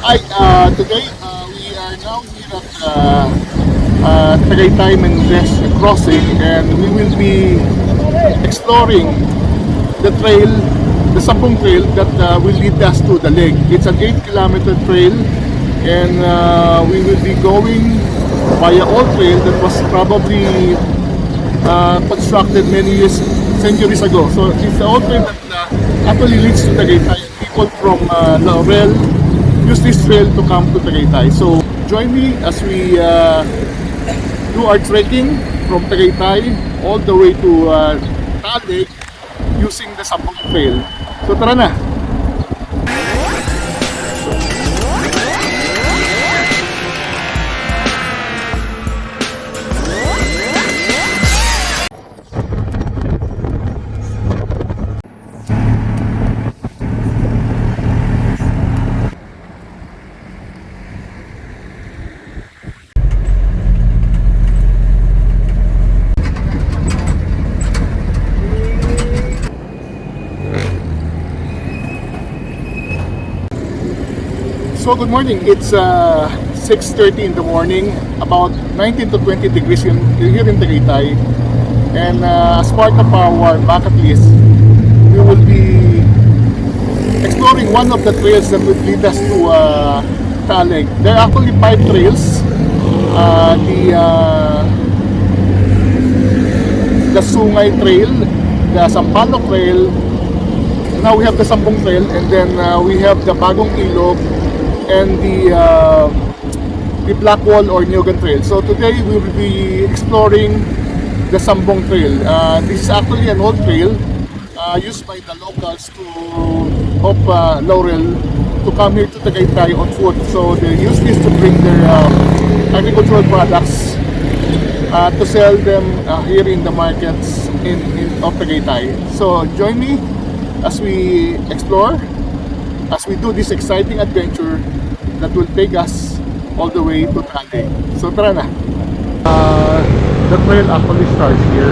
Hi, today we are now here at Tagaytay Mendez Crossing, and we will be exploring the trail, the Sambong trail that will lead us to the lake. It's an 8-kilometer trail, and we will be going via old trail that was probably constructed many centuries ago. So it's the old trail that actually leads to Tagaytay. People from Laurel use this trail to come to Tagaytay. So join me as we do our trekking from Tagaytay all the way to Taal Lake using the Sambong trail. So tara na! So good morning, it's 6:30 in the morning, about 19 to 20 degrees here in Tagaytay, and as part of our bucket list, we will be exploring one of the trails that would lead us to Taal Lake. There are actually 5 trails. The Sungay Trail, the Sampalok Trail, now we have the Sambong Trail, and then we have the Bagong Ilog and the Blackwall or Nyogan Trail. So today we will be exploring the Sambong Trail. This is actually an old trail used by the locals of Laurel to come here to Tagaytay on foot. So they use this to bring their agricultural products to sell them here in the markets of Tagaytay. So join me as we explore, as we do this exciting adventure that will take us all the way to Taal Lake. So tara na! The trail actually starts here,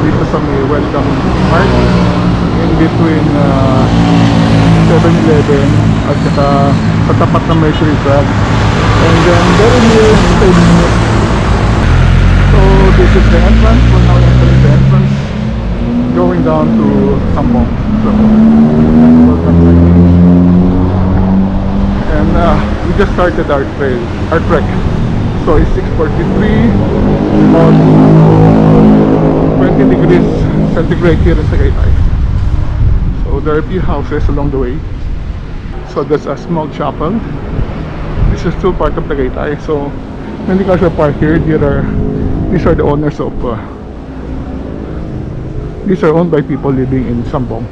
dito sa may welcome park, in between 7-Eleven at saka sa tapat ng Mercury Drug. And then very near Stadium. So this is the entrance. We're now entering the entrance, going down to Sambong. So welcome. And we just started our trek. So it's 6:43, about 20 degrees centigrade here in Tagaytay. So there are a few houses along the way. So there's a small chapel. This is still part of Tagaytay. So many cars are parked here. These are the owners of. These are owned by people living in Sambong.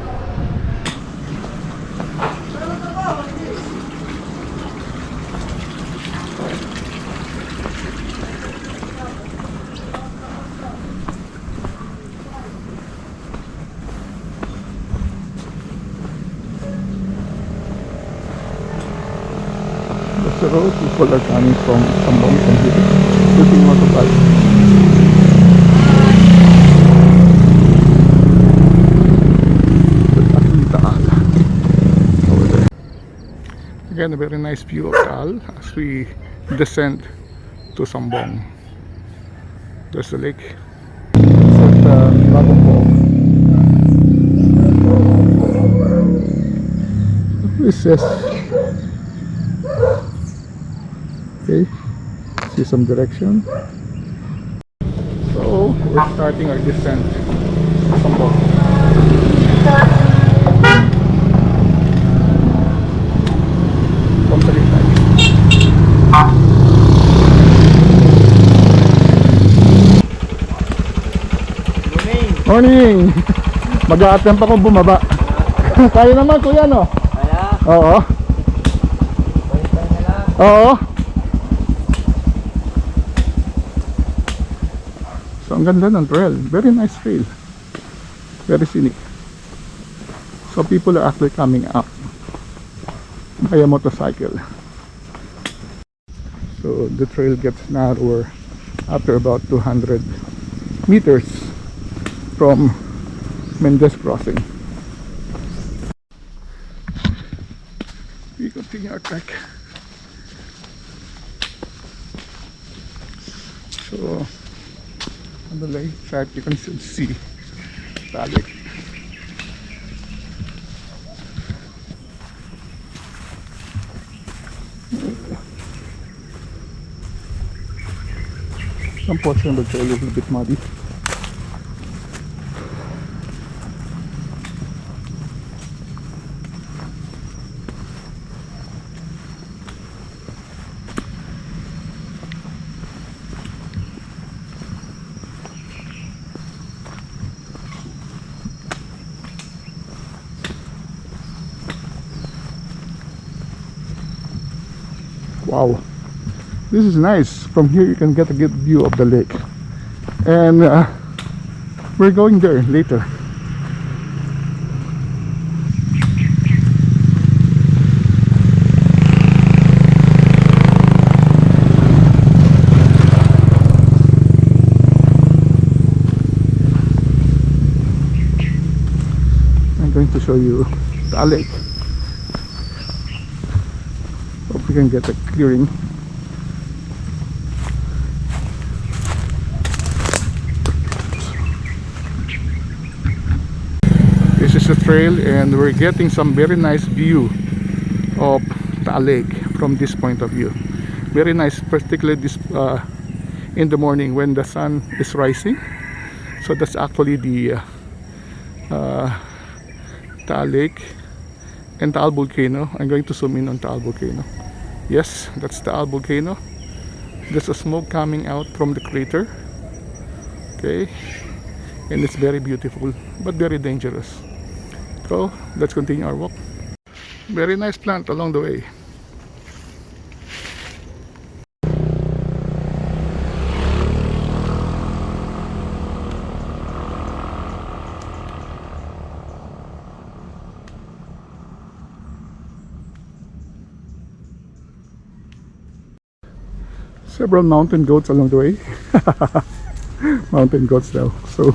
The road, people are coming from Sambong and shooting motorbikes. That's actually Taal over there. Again, a very nice view of Taal as we descend to Sambong. There's the lake. It's at Bagong Ilog. This is okay, see some direction. So we're starting our descent to Sambong. From Tagaytay. Morning! Mag-a-attempt ako bumaba. Kaya naman kuya, no? Kaya? Oo. Oo. So ang ganda ng trail, very nice trail, very scenic. So people are actually coming up via motorcycle. So the trail gets narrower after about 200 meters from Mendez Crossing. We continue our trek. So on the lake side you can still see the lake. Some portion of the trail is a little bit muddy. Wow, this is nice. From here you can get a good view of the lake, and we're going there later. I'm going to show you the lake. Hope we can get a clearing. This is a trail and we're getting some very nice view of the lake from this point of view. Very nice, particularly this in the morning when the sun is rising. So that's actually the Taal Lake and Taal volcano. I'm going to zoom in on Taal volcano. Yes, that's the Taal volcano. There's a smoke coming out from the crater. Okay, and it's very beautiful but very dangerous. So let's continue our walk. Very nice plant along the way. Several mountain goats along the way. Mountain goats now. So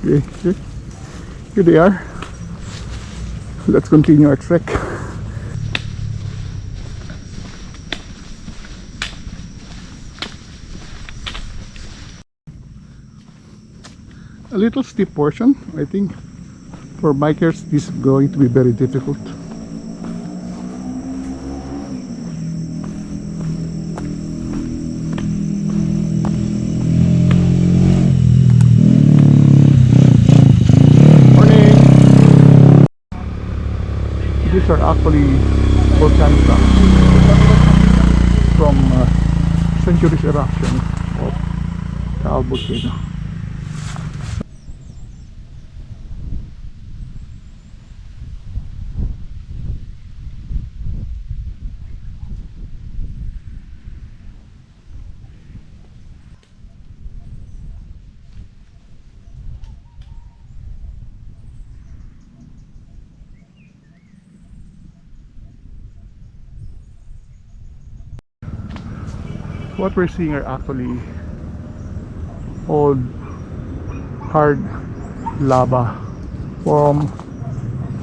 here they are. Let's continue our trek. A little steep portion. I think for bikers this is going to be very difficult. These are actually volcanic rocks from centuries eruption of Taal volcano. What we're seeing are actually old hard lava from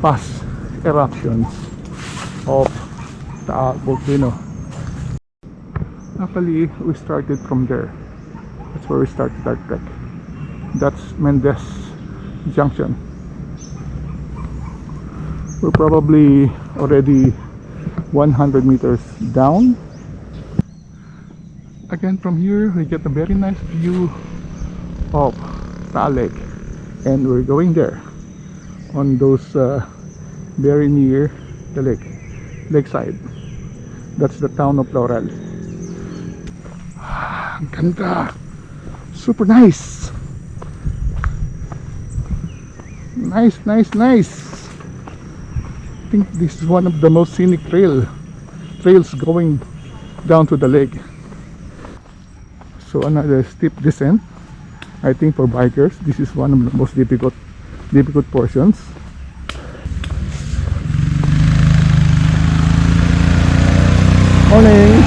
past eruptions of the volcano. Actually, we started from there. That's where we started our trek. That's Mendez Junction. We're probably already 100 meters down. Again, from here we get a very nice view of Taal Lake, and we're going there on those very near the lakeside. That's the town of Laurel. Ang ganda, super nice. Nice. I think this is one of the most scenic trails going down to the lake. So another steep descent. I think for bikers this is one of the most difficult portions. Morning.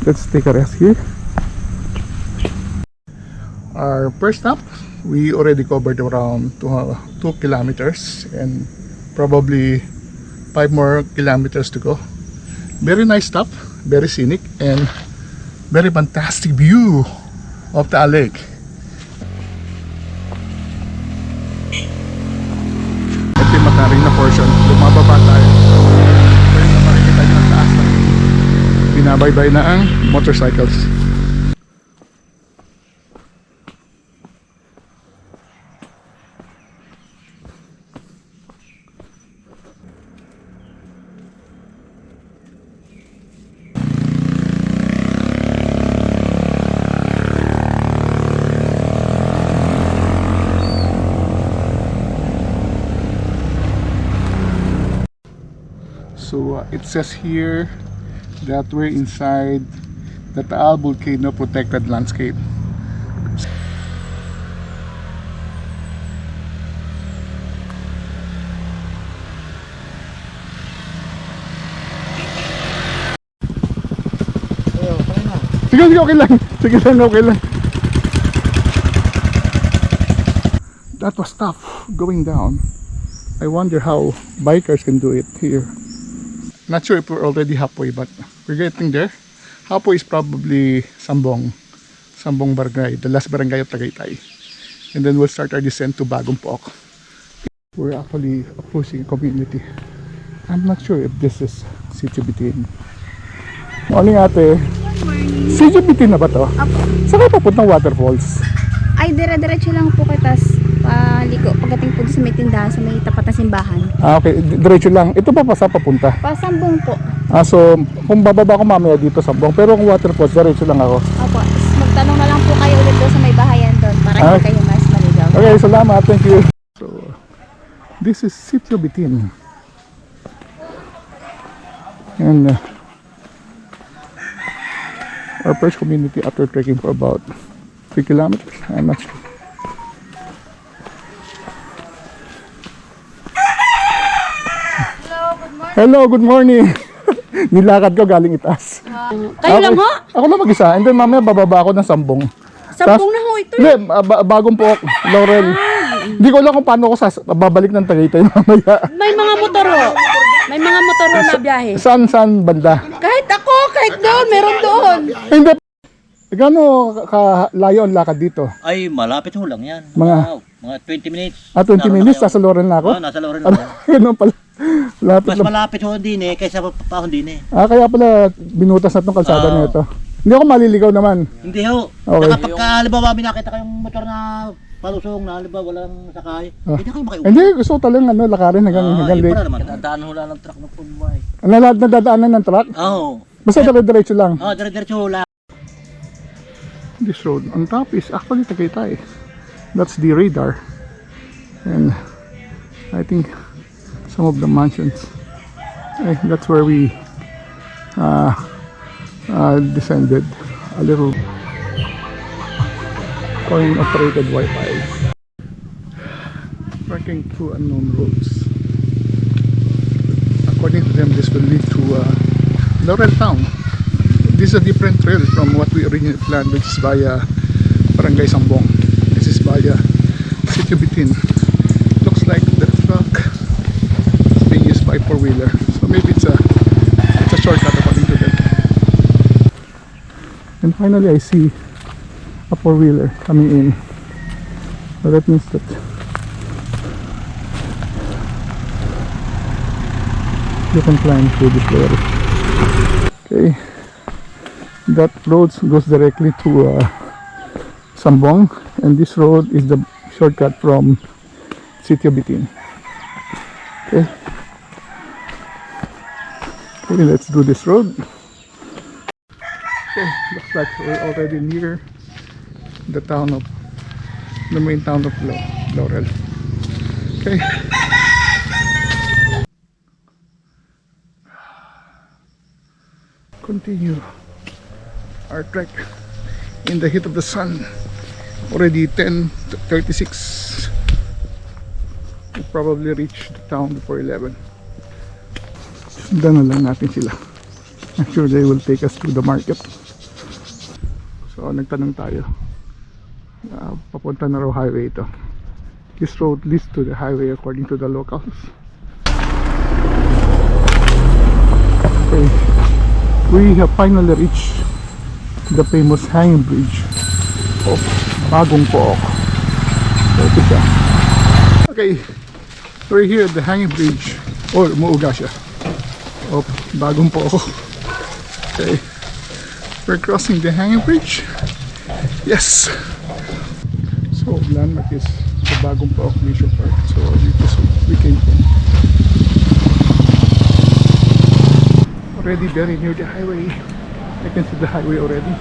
Let's take a rest here. Our first stop, we already covered around 2 kilometers and probably 5 more kilometers to go. Very nice stop, very scenic, and very fantastic view of the lake. Ito yung mataring na portion. Lumababa tayo. Pwede na makikita nyo ang taas na binabaybay na ang motorcycles. So it says here that we're inside the Taal volcano protected landscape. Sige, okay lang. Sige lang, okay lang. That was tough going down. I wonder how bikers can do it here. Not sure if we're already halfway, but we're getting there. Halfway is probably Sambong barangay, the last barangay of Tagaytay. And then we'll start our descent to Bagong Pook. We're actually approaching a community. I'm not sure if this is Sitio Bitin. Morning ate. Morning. Sitio Bitin na ba to? Apo. Saan kayo papuntang waterfalls? Ay, dire-diretso lang po kayo, tas paliko. Pagdating po sa may tindahan, sa may tapat na simbahan. Ah, okay. Diretso lang. Ito pa saan papunta? Pasambong po. Ah, so kung bababa ko mamaya dito sa Sambong, pero kung waterfalls, diretso lang ako. Opo. Magtanong na lang po kayo ulit doon sa may bahayan doon para hindi kayo mas maligaw. Okay, salamat. Thank you. So, this is Sitio Bitin. And our first community after trekking for about 3 kilometers. I'm not sure. Hello, good morning. Nilakad ko galing itaas. Kayo lang ho? Ako lang mag-isa. And then mamaya bababa ako ng Sambong. Sambong na ho ito. Hindi, Bagong Pook, Laurel. Hindi ko alam kung paano ako babalik ng Tagaytay mamaya. May mga motor ho. May mga motor ho na biyahe. Saan banda? Kahit ako, kahit doon, meron doon. Hindi. Gano'n kalayo ang lakad dito? Ay, malapit ho lang yan. Mga 20 minutes. 20 minutes, nasa Laurel na ako? Oo, nasa Laurel na ako. Gano'n pala. Lapit Mas lang. malapit ho din eh, kaysa papahon din eh. Kaya pala binutas na itong kalsada na ito. Hindi ako maliligaw naman. Hindi ho. Okay. Saka pagka halimbawa nakita kayong motor na palusong na halimbawa walang sakay, hindi na kayo makiuwi. Hindi, gusto ko talagang lakarin hanggang Yun lake. pala naman. Nadaan ho lang ng truck ng pumay. Nadadaanan ng truck? Oo. Basta dire-diretso lang. Oo, dire-diretso ho lang. This road on top is actually Tagaytay. That's the radar. And I think some of the mansions. That's where we descended a little. Coin operated Wi-Fi. Working through unknown roads. According to them, this will lead to Laurel town. This is a different trail from what we originally planned, which is via Barangay Sambong. This is via Sitio Bitin. Looks like the truck is being used by 4-wheeler. So maybe it's a shortcut according to them. And finally I see a 4-wheeler coming in. So that means that you can climb through this layer. Okay. That road goes directly to Sambong, and this road is the shortcut from Sitio Bitin. Okay. Okay, let's do this road. Okay, looks like we're already near the main town of Laurel. Okay. Continue our trek in the heat of the sun. Already 10:36. We'll probably reach the town before 11. Sundan na lang natin sila. I'm sure they will take us to the market. So nagtanong tayo. Papunta na raw highway ito. This road leads to the highway according to the locals. Okay. We have finally reached the famous hanging bridge of Bagong Pook. Ito siya. Okay. We're here at the hanging bridge. Oh, umuuga siya. Of Bagong Pook. Okay. We're crossing the hanging bridge. Yes. So landmark is the Bagong Pook Leisure Park. So we came from. Already very near the highway. I can see the highway already.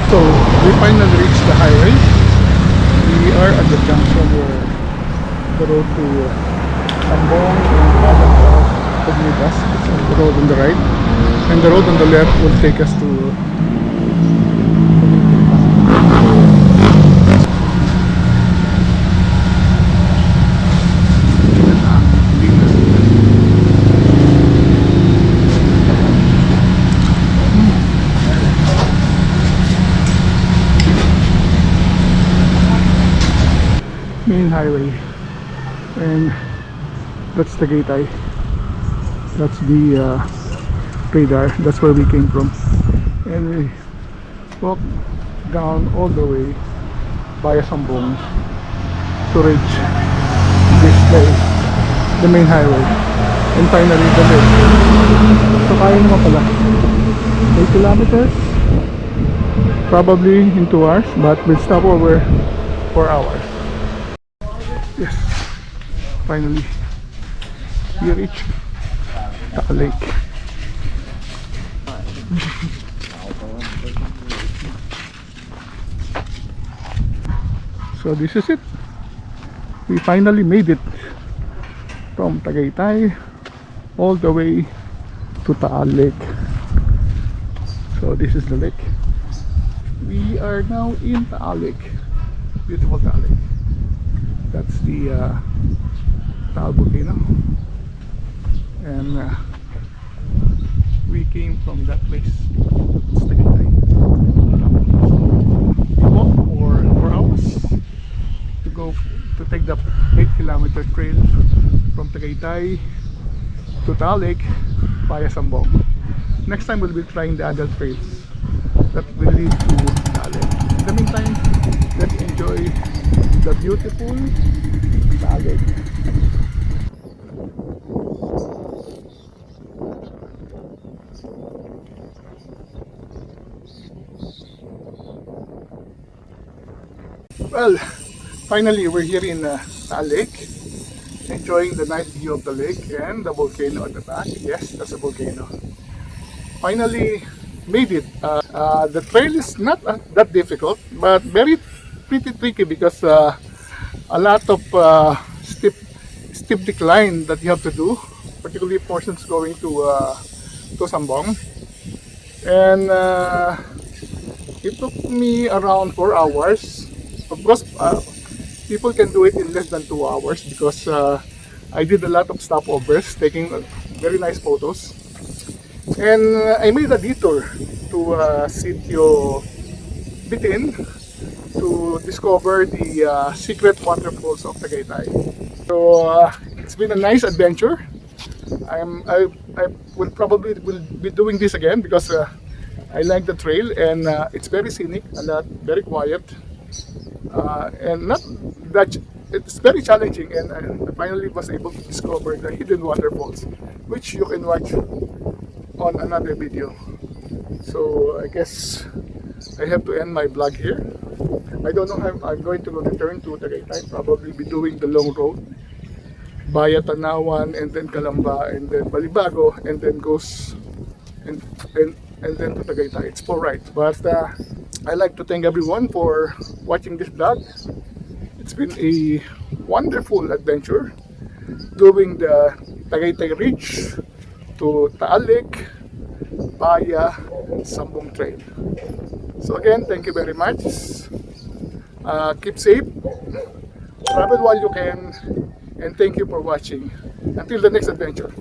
So we finally reached the highway. We are at the junction where the road to Sambong and Batangas. It's the road on the right, and the road on the left will take us to main highway, and that's Tagaytay. That's the radar. That's where we came from, and we walked down all the way via Sambong to reach this place, the main highway, and finally the lake. So kaya naman pala 8 kilometers probably in 2 hours, but we'll stop over 4 hours. Yes, finally we reached Taal Lake. So this is it. We finally made it from Tagaytay all the way to Taal Lake. So this is the lake. We are now in Taal Lake. Beautiful Taal Lake. That's the Taal volcano, and we came from that place. It's Tagaytay. We walked for 4 hours to take the 8-kilometer trail from Tagaytay to Taal Lake via Sambong. Next time we'll be trying the other trails that will lead to Taal Lake. In the meantime, let's enjoy the beautiful Taal Lake. Well, finally we're here in Taal Lake, enjoying the nice view of the lake and the volcano at the back. Yes, that's a volcano. Finally made it. The trail is not that difficult, but pretty tricky because a lot of steep decline that you have to do, particularly portions going to Sambong. And it took me around 4 hours. Of course, people can do it in less than 2 hours because I did a lot of stopovers, taking very nice photos. And I made a detour to Sitio Bitin to discover the secret waterfalls of Tagaytay. So it's been a nice adventure. I will probably be doing this again because I like the trail, and it's very scenic, very quiet, and not that. It's very challenging, and I finally was able to discover the hidden waterfalls, which you can watch on another video. So I guess I have to end my vlog here. I don't know how I'm going to return to Tagaytay. Probably be doing the long road via Tanawan, and then Calamba, and then Balibago, and then goes and then to Tagaytay. It's 4 rides. But I'd like to thank everyone for watching this vlog. It's been a wonderful adventure doing the Tagaytay Ridge to Taal Lake via Sambong Trail. So again, thank you very much. Keep safe, travel while you can, and thank you for watching. Until the next adventure.